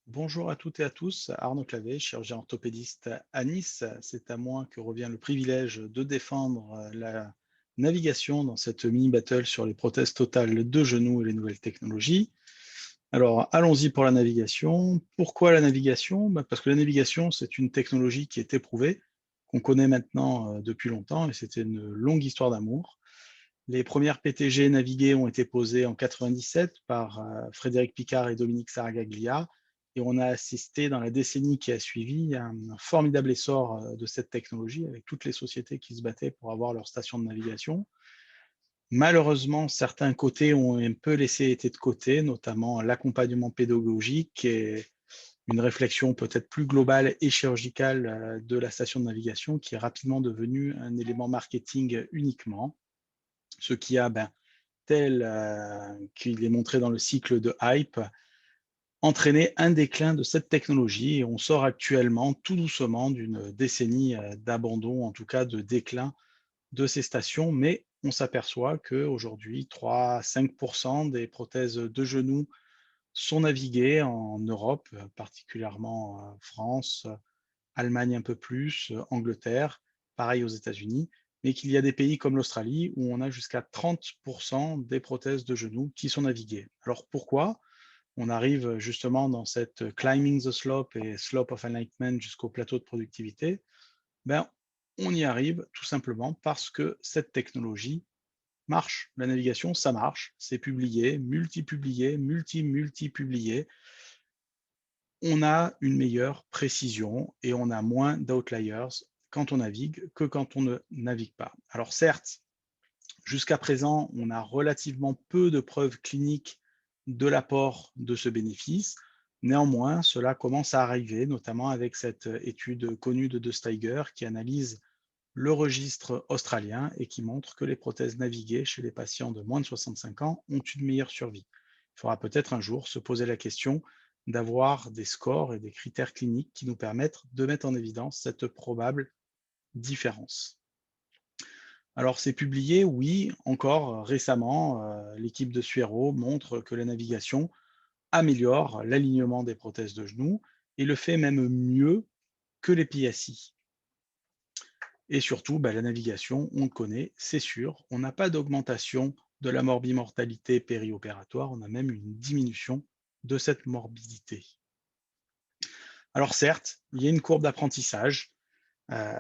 Bonjour à toutes et à tous, Arnaud Clavé, chirurgien orthopédiste à Nice. C'est à moi que revient le privilège de défendre la navigation dans cette mini-battle sur les prothèses totales de genoux et les nouvelles technologies. Alors, allons-y pour la navigation. Pourquoi la navigation? Parce que la navigation, c'est une technologie qui est éprouvée, qu'on connaît maintenant depuis longtemps, et c'était une longue histoire d'amour. Les premières PTG naviguées ont été posées en 97 par Frédéric Picard et Dominique Saragaglia, et on a assisté dans la décennie qui a suivi à un formidable essor de cette technologie avec toutes les sociétés qui se battaient pour avoir leur station de navigation. Malheureusement, certains côtés ont un peu laissé été de côté, notamment l'accompagnement pédagogique et une réflexion peut-être plus globale et chirurgicale de la station de navigation qui est rapidement devenue un élément marketing uniquement, ce qui a tel qu'il est montré dans le cycle de hype, entraîner un déclin de cette technologie. Et on sort actuellement tout doucement d'une décennie d'abandon, en tout cas de déclin de ces stations, mais on s'aperçoit qu'aujourd'hui, 3 à 5% des prothèses de genoux sont naviguées en Europe, particulièrement France, Allemagne un peu plus, Angleterre, pareil aux États-Unis, mais qu'il y a des pays comme l'Australie où on a jusqu'à 30% des prothèses de genoux qui sont naviguées. Alors pourquoi? On arrive justement dans cette climbing the slope et slope of enlightenment jusqu'au plateau de productivité. Ben, on y arrive tout simplement parce que cette technologie marche. La navigation, ça marche. C'est publié, multi-publié, multi-multi-publié. On a une meilleure précision et on a moins d'outliers quand on navigue que quand on ne navigue pas. Alors certes, jusqu'à présent, on a relativement peu de preuves cliniques de l'apport de ce bénéfice. Néanmoins, cela commence à arriver, notamment avec cette étude connue de Steiger qui analyse le registre australien et qui montre que les prothèses naviguées chez les patients de moins de 65 ans ont une meilleure survie. Il faudra peut-être un jour se poser la question d'avoir des scores et des critères cliniques qui nous permettent de mettre en évidence cette probable différence. Alors c'est publié, oui, encore récemment, l'équipe de Suero montre que la navigation améliore l'alignement des prothèses de genoux et le fait même mieux que les PSI. Et surtout, la navigation, on le connaît, c'est sûr, on n'a pas d'augmentation de la morbimortalité périopératoire, on a même une diminution de cette morbidité. Alors certes, il y a une courbe d'apprentissage euh,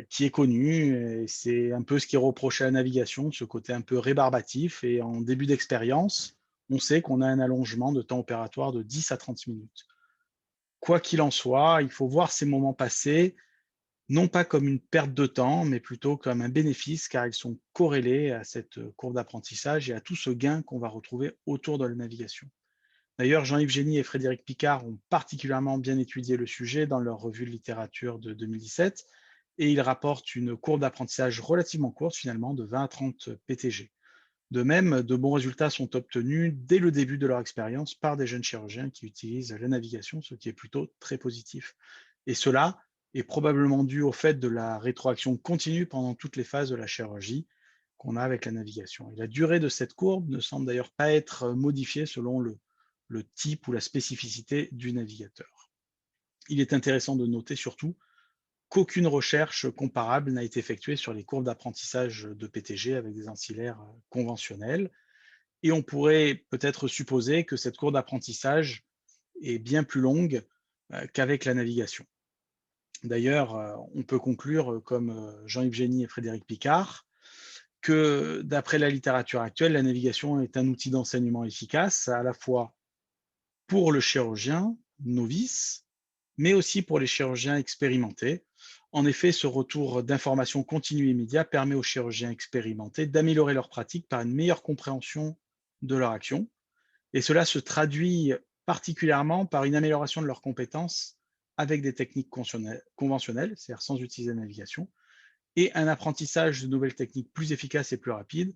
qui est connue, et c'est un peu ce qui est reproché à la navigation, ce côté un peu rébarbatif, et en début d'expérience, on sait qu'on a un allongement de temps opératoire de 10 à 30 minutes. Quoi qu'il en soit, il faut voir ces moments passés non pas comme une perte de temps, mais plutôt comme un bénéfice, car ils sont corrélés à cette courbe d'apprentissage et à tout ce gain qu'on va retrouver autour de la navigation. D'ailleurs, Jean-Yves Génie et Frédéric Picard ont particulièrement bien étudié le sujet dans leur revue de littérature de 2017, et ils rapportent une courbe d'apprentissage relativement courte, finalement, de 20 à 30 PTG. De même, de bons résultats sont obtenus dès le début de leur expérience par des jeunes chirurgiens qui utilisent la navigation, ce qui est plutôt très positif. Et cela est probablement dû au fait de la rétroaction continue pendant toutes les phases de la chirurgie qu'on a avec la navigation. Et la durée de cette courbe ne semble d'ailleurs pas être modifiée selon le type ou la spécificité du navigateur. Il est intéressant de noter surtout qu'aucune recherche comparable n'a été effectuée sur les courbes d'apprentissage de PTG avec des ancillaires conventionnels. Et on pourrait peut-être supposer que cette courbe d'apprentissage est bien plus longue qu'avec la navigation. D'ailleurs, on peut conclure, comme Jean-Yves Génie et Frédéric Picard, que d'après la littérature actuelle, la navigation est un outil d'enseignement efficace à la fois pour le chirurgien novice, mais aussi pour les chirurgiens expérimentés. En effet, ce retour d'information continue et immédiat permet aux chirurgiens expérimentés d'améliorer leur pratique par une meilleure compréhension de leur action. Et cela se traduit particulièrement par une amélioration de leurs compétences avec des techniques conventionnelles, c'est-à-dire sans utiliser la navigation, et un apprentissage de nouvelles techniques plus efficaces et plus rapides,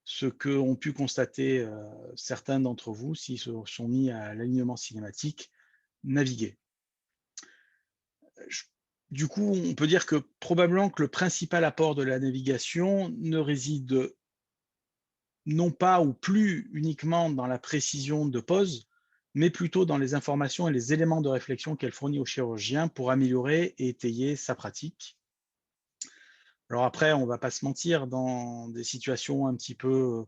ce qu'ont pu constater certains d'entre vous s'ils se sont mis à l'alignement cinématique naviguer. Du coup, on peut dire que probablement que le principal apport de la navigation ne réside non pas ou plus uniquement dans la précision de pose, mais plutôt dans les informations et les éléments de réflexion qu'elle fournit au chirurgien pour améliorer et étayer sa pratique. Alors après, on va pas se mentir, dans des situations un petit peu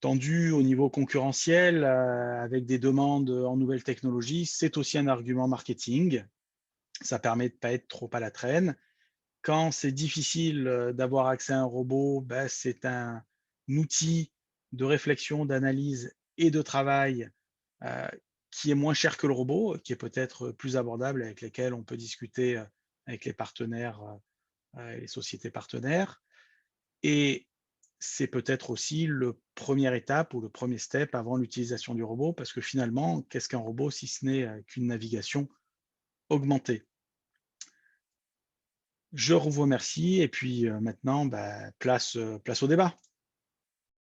tendues au niveau concurrentiel, avec des demandes en nouvelles technologies, c'est aussi un argument marketing. Ça permet de pas être trop à la traîne. Quand c'est difficile, d'avoir accès à un robot, bah, c'est un outil de réflexion, d'analyse et de travail, heu, qui est moins cher que le robot, qui est peut-être plus abordable, avec lesquels on peut discuter, avec les partenaires, et les sociétés partenaires. Et c'est peut-être aussi le première étape ou le premier step avant l'utilisation du robot, parce que finalement, qu'est-ce qu'un robot si ce n'est, qu'une navigation augmentée? Je vous remercie et puis, maintenant, bah, place au débat.